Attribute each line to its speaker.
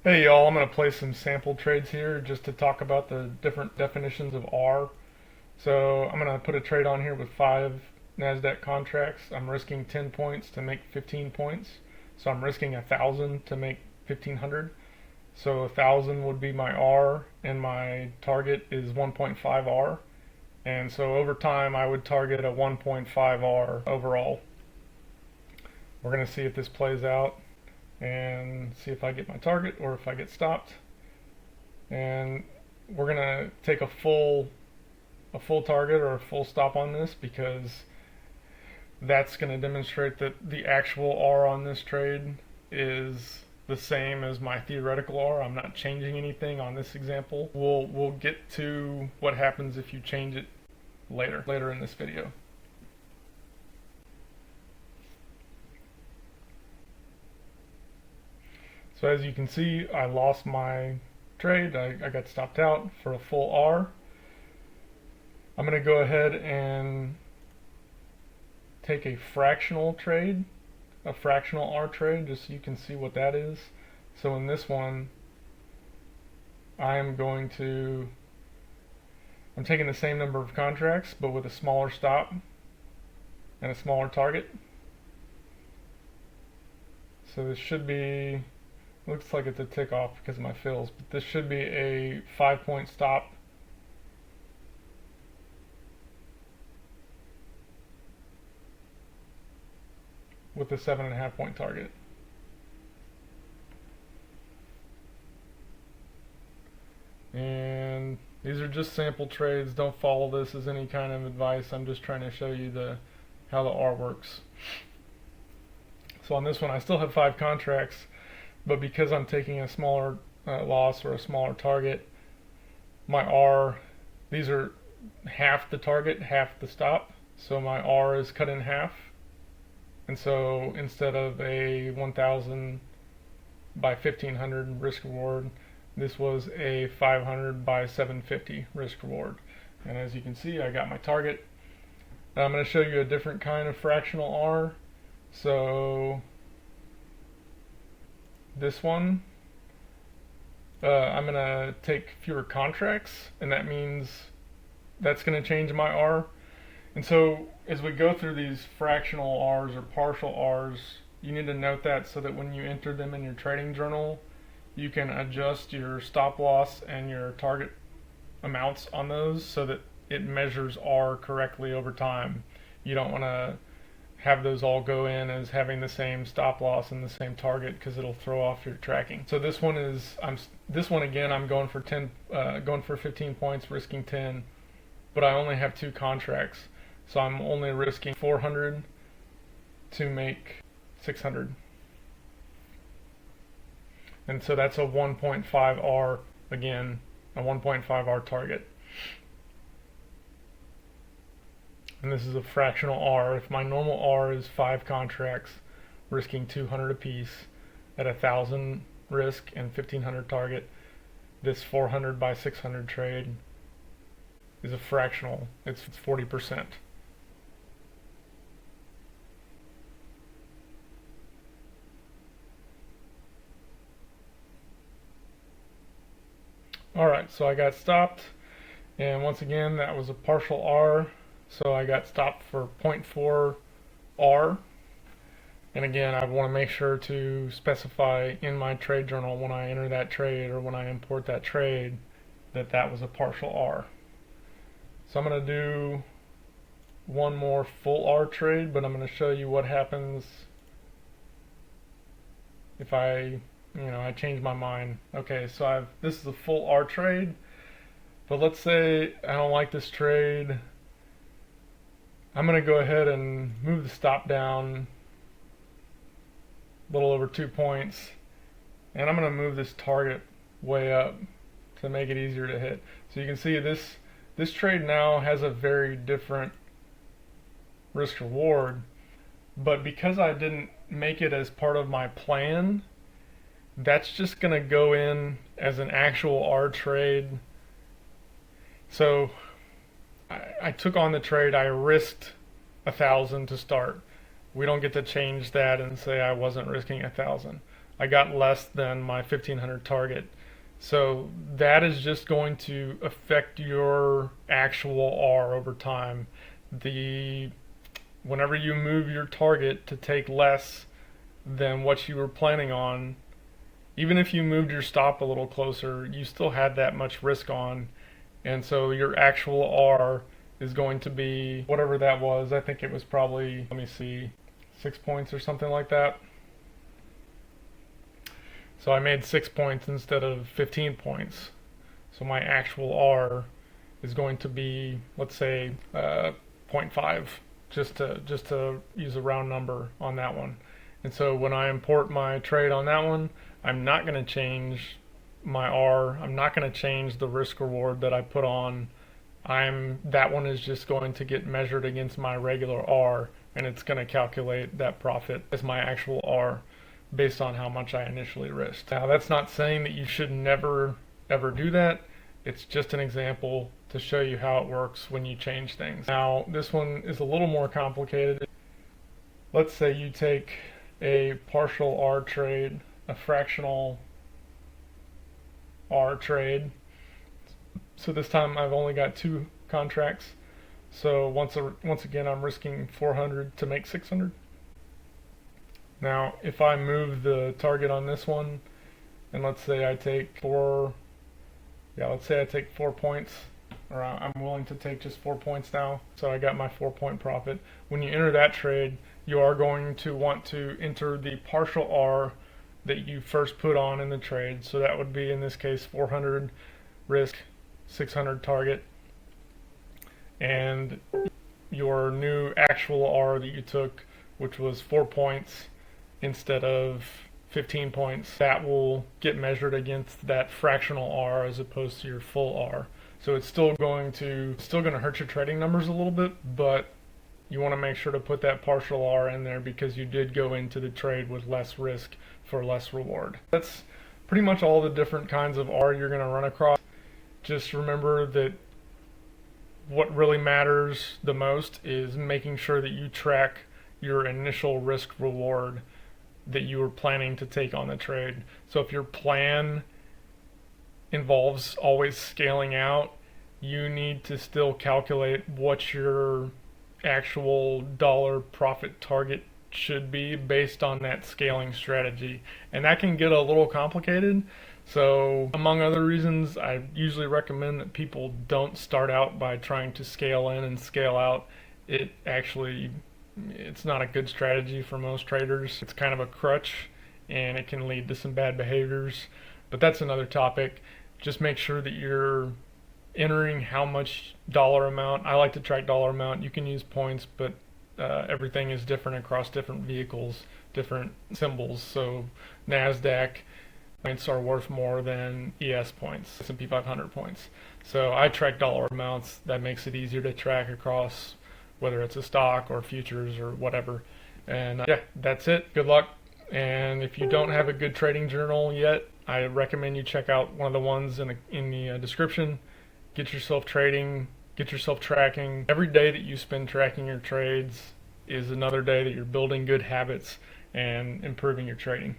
Speaker 1: Hey y'all, I'm going to play some sample trades here just to talk about the different definitions of R. So I'm going to put a trade on here with 5 NASDAQ contracts. I'm risking 10 points to make 15 points. So I'm risking 1,000 to make 1,500. So 1,000 would be my R and my target is 1.5 R. And so over time I would target a 1.5 R overall. We're going to see if this plays out and see if I get my target or if I get stopped. And we're gonna take a full target or a full stop on this because that's going to demonstrate that the actual R on this trade is the same as my theoretical R. I'm not changing anything on this example. We'll get to what happens if you change it later in this video. So as you can see, I lost my trade. I got stopped out for a full R. I'm going to go ahead and take a fractional trade, a fractional R trade, just so you can see what that is. So in this one, I'm taking the same number of contracts, but with a smaller stop and a smaller target. So this should be, looks like it's a tick off because of my fills, but this should be a 5-point stop. With a 7.5-point target. And these are just sample trades. Don't follow this as any kind of advice. I'm just trying to show you how the R works. So on this one, I still have 5 contracts, but because I'm taking a smaller loss or a smaller target, my R, these are half the target, half the stop. So my R is cut in half. And so instead of a 1,000 by 1,500 risk reward, this was a 500 by 750 risk reward. And as you can see, I got my target. Now I'm going to show you a different kind of fractional R. So this one, I'm going to take fewer contracts, and that means that's going to change my R. And so as we go through these fractional R's or partial R's, you need to note that so that when you enter them in your trading journal, you can adjust your stop loss and your target amounts on those so that it measures R correctly over time. You don't want to have those all go in as having the same stop loss and the same target because it'll throw off your tracking. So this one is, I'm going for 15 points, risking 10, but I only have 2 contracts. So I'm only risking 400 to make 600. And so that's a 1.5 R, again, a 1.5 R target. And this is a fractional R. If my normal R is 5 contracts, risking 200 apiece at 1,000 risk and 1,500 target, this 400 by 600 trade is a fractional. It's 40%. Alright, so I got stopped, and once again that was a partial R, so I got stopped for 0.4 R. And again, I want to make sure to specify in my trade journal when I enter that trade or when I import that trade that was a partial R. So I'm going to do one more full R trade, but I'm going to show you what happens if I change my mind. Okay, so this is a full R trade, but let's say I don't like this trade. I'm going to go ahead and move the stop down a little over 2 points, and I'm going to move this target way up to make it easier to hit. So you can see this trade now has a very different risk reward, but because I didn't make it as part of my plan, that's just going to go in as an actual R trade. So I took on the trade, I risked 1,000 to start. We don't get to change that and say I wasn't risking 1,000. I got less than my 1500 target. So that is just going to affect your actual R over time. Whenever you move your target to take less than what you were planning on, even if you moved your stop a little closer, you still had that much risk on, and so your actual R is going to be whatever that was. I think it was probably, let me see, 6 points or something like that. So I made 6 points instead of 15 points. So my actual R is going to be, let's say, 0.5, just to use a round number on that one. And so when I import my trade on that one, I'm not going to change my R. I'm not going to change the risk reward that I put on. That one is just going to get measured against my regular R, and it's going to calculate that profit as my actual R based on how much I initially risked. Now, that's not saying that you should never ever do that. It's just an example to show you how it works when you change things. Now, this one is a little more complicated. Let's say you take a partial R trade, a fractional R trade. So this time I've only got 2 contracts. So once again, I'm risking 400 to make 600. Now, if I move the target on this one, and let's say I take 4 points, or I'm willing to take just 4 points now, so I got my 4-point profit. When you enter that trade, you are going to want to enter the partial R that you first put on in the trade. So that would be, in this case, 400 risk, 600 target, and your new actual R that you took, which was 4 points instead of 15 points, that will get measured against that fractional R as opposed to your full R. So it's still going to hurt your trading numbers a little bit, but you want to make sure to put that partial R in there because you did go into the trade with less risk for less reward. That's pretty much all the different kinds of R you're going to run across. Just remember that what really matters the most is making sure that you track your initial risk reward that you were planning to take on the trade. So if your plan involves always scaling out, you need to still calculate what your actual dollar profit target should be based on that scaling strategy. And that can get a little complicated. So among other reasons, I usually recommend that people don't start out by trying to scale in and scale out. It's not a good strategy for most traders. It's kind of a crutch, and it can lead to some bad behaviors. But that's another topic. Just make sure that you're entering how much dollar amount. I like to track dollar amount. You can use points, but everything is different across different vehicles, different symbols. So NASDAQ points are worth more than ES points, S&P 500 points. So I track dollar amounts. That makes it easier to track across whether it's a stock or futures or whatever. And yeah, that's it. Good luck. And if you don't have a good trading journal yet, I recommend you check out one of the ones in the description. Get yourself trading, get yourself tracking. Every day that you spend tracking your trades is another day that you're building good habits and improving your trading.